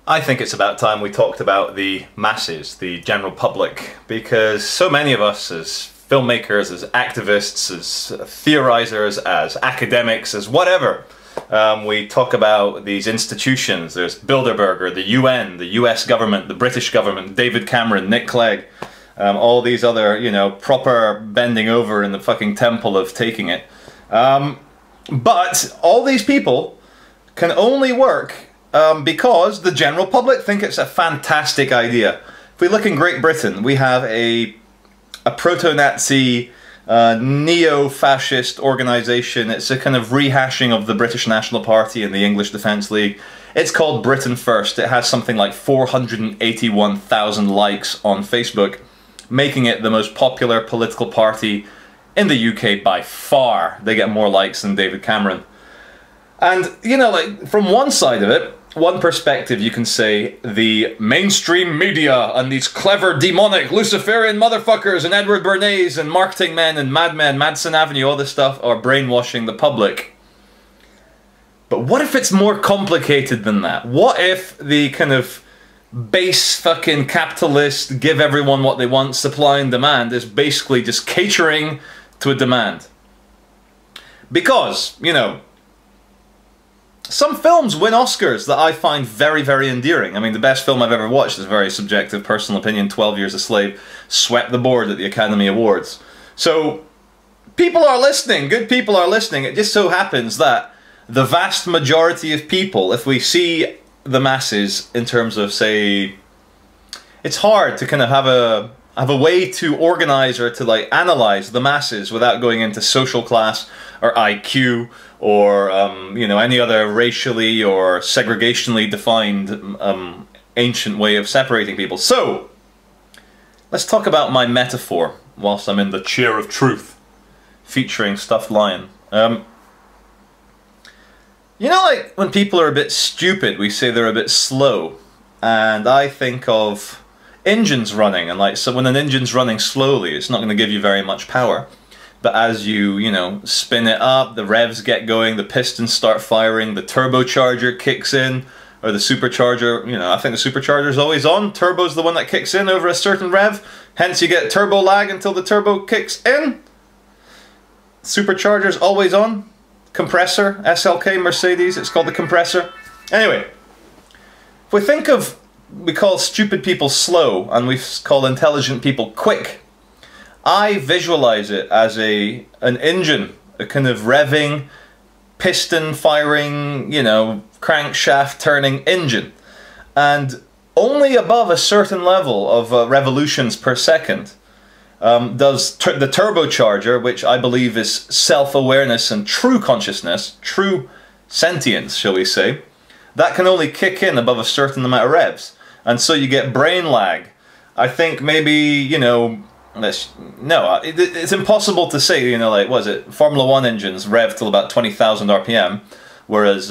I think it's about time we talked about the masses, the general public, because so many of us as filmmakers, as activists, as theorizers, as academics, as whatever, we talk about these institutions. There's Bilderberger, the UN, the US government, the British government, David Cameron, Nick Clegg, all these other, you know, proper bending over in the fucking temple of taking it. But all these people can only work because the general public think it's a fantastic idea. If we look in Great Britain, we have a proto-Nazi, neo-fascist organisation. It's a kind of rehashing of the British National Party and the English Defence League. It's called Britain First. It has something like 481,000 likes on Facebook, making it the most popular political party in the UK by far. They get more likes than David Cameron. And, you know, like, from one side of it, one perspective, you can say the mainstream media and these clever, demonic, Luciferian motherfuckers and Edward Bernays and marketing men and madmen, Madison Avenue, all this stuff are brainwashing the public. But what if it's more complicated than that? What if the kind of base fucking capitalist, give everyone what they want, supply and demand is basically just catering to a demand? Because, you know, some films win Oscars that I find very, very endearing. I mean, the best film I've ever watched is a very subjective, personal opinion. 12 Years a Slave swept the board at the Academy Awards. So, people are listening. Good people are listening. It just so happens that the vast majority of people, if we see the masses in terms of, say, it's hard to kind of have a way to organize or to, like, analyze the masses without going into social class or IQ or, you know, any other racially or segregationally defined ancient way of separating people. So, let's talk about my metaphor whilst I'm in the chair of truth, featuring Stuffed Lion. You know, like, when people are a bit stupid, we say they're a bit slow. And I think of engines running, and like, so when an engine's running slowly, it's not going to give you very much power. But as you know, spin it up, the revs get going, the pistons start firing, the turbocharger kicks in, or the supercharger, you know, I think the supercharger's always on. Turbo's the one that kicks in over a certain rev, hence you get turbo lag until the turbo kicks in. Supercharger's always on. Compressor, SLK, Mercedes, it's called the compressor. Anyway, if we think of, we call stupid people slow, and we call intelligent people quick. I visualize it as an engine, a kind of revving, piston firing, you know, crankshaft turning engine. And only above a certain level of revolutions per second does the turbocharger, which I believe is self-awareness and true consciousness, true sentience, shall we say, that can only kick in above a certain amount of revs. And so you get brain lag. I think maybe, you know, it's impossible to say, you know, like, what is it, Formula 1 engines rev till about 20,000 RPM, whereas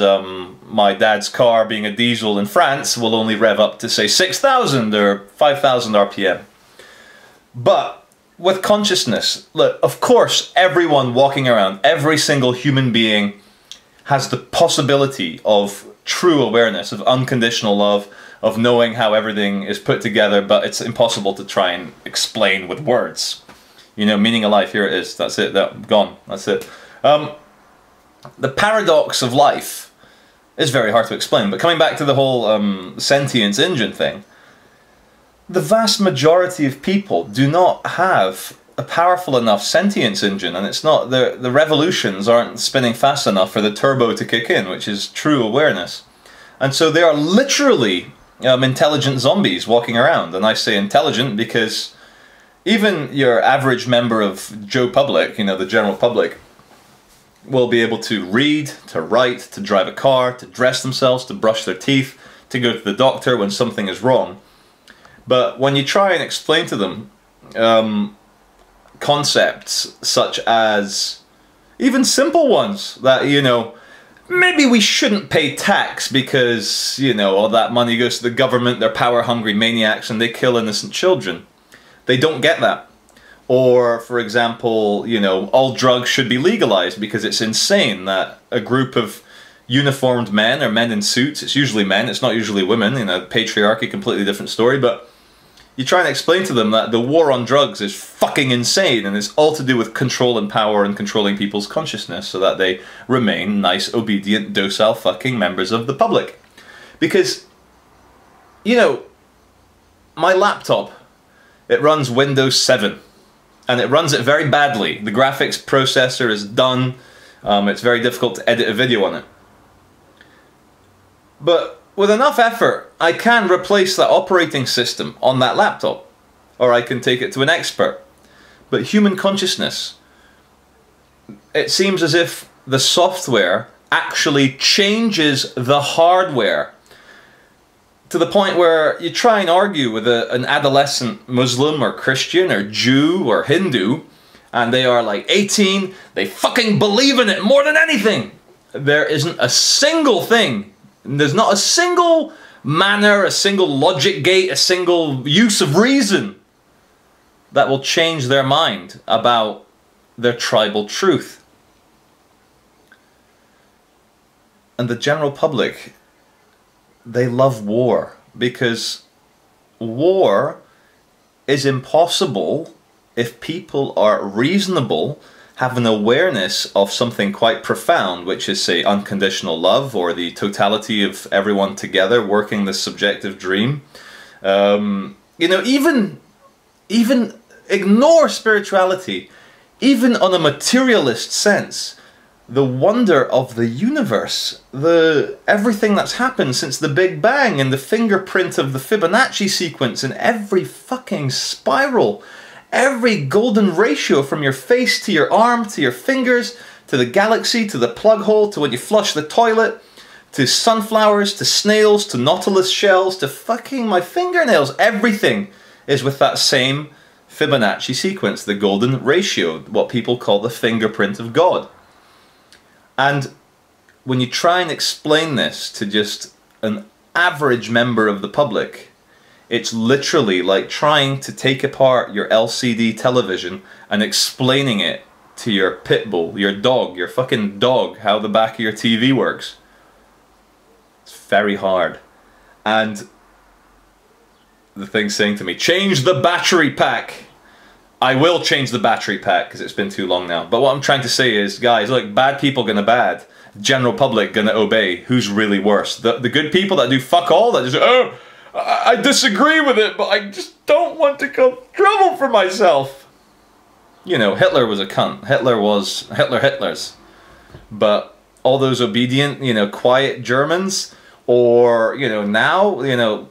my dad's car, being a diesel in France, will only rev up to, say, 6,000 or 5,000 RPM. But with consciousness, look, of course, everyone walking around, every single human being has the possibility of true awareness, of unconditional love, of knowing how everything is put together, but it's impossible to try and explain with words. You know, meaning of life, here it is, that's it, gone, that's it. The paradox of life is very hard to explain, but coming back to the whole sentience engine thing, the vast majority of people do not have a powerful enough sentience engine, and it's not, the revolutions aren't spinning fast enough for the turbo to kick in, which is true awareness. And so they are literally intelligent zombies walking around. And I say intelligent because even your average member of Joe Public, you know, the general public, will be able to read, to write, to drive a car, to dress themselves, to brush their teeth, to go to the doctor when something is wrong. But when you try and explain to them concepts such as, even simple ones, that, you know, maybe we shouldn't pay tax because, you know, all that money goes to the government, they're power-hungry maniacs and they kill innocent children. They don't get that. Or, for example, you know, all drugs should be legalized because it's insane that a group of uniformed men or men in suits. It's usually men, it's not usually women. You know, patriarchy, completely different story. But you try and explain to them that the war on drugs is fucking insane and it's all to do with control and power and controlling people's consciousness so that they remain nice, obedient, docile fucking members of the public. Because, you know, my laptop, it runs Windows 7 and it runs it very badly. The graphics processor is done. It's very difficult to edit a video on it. But with enough effort, I can replace that operating system on that laptop, or I can take it to an expert. But human consciousness, it seems as if the software actually changes the hardware to the point where you try and argue with an adolescent Muslim or Christian or Jew or Hindu, and they are like 18, they fucking believe in it more than anything. There isn't a single thing, there's not a single manner, a single logic gate, a single use of reason that will change their mind about their tribal truth. And the general public, they love war because war is impossible if people are reasonable, have an awareness of something quite profound, which is, say, unconditional love or the totality of everyone together working this subjective dream. You know, even ignore spirituality, even on a materialist sense. The wonder of the universe, everything that's happened since the Big Bang, and the fingerprint of the Fibonacci sequence in every fucking spiral, every golden ratio from your face to your arm to your fingers, to the galaxy, to the plug hole, to when you flush the toilet, to sunflowers, to snails, to nautilus shells, to fucking my fingernails. Everything is with that same Fibonacci sequence, the golden ratio, what people call the fingerprint of God. And when you try and explain this to just an average member of the public, it's literally like trying to take apart your LCD television and explaining it to your pit bull, your dog, your fucking dog, how the back of your TV works. It's very hard. And the thing's saying to me, change the battery pack. I will change the battery pack because it's been too long now. But what I'm trying to say is, guys, look, bad people gonna bad. General public gonna obey. Who's really worse? The good people that do fuck all, that just, oh, I disagree with it, but I just don't want to cause trouble for myself. You know, Hitler was a cunt. Hitler's. But all those obedient, you know, quiet Germans, or, you know, now, you know,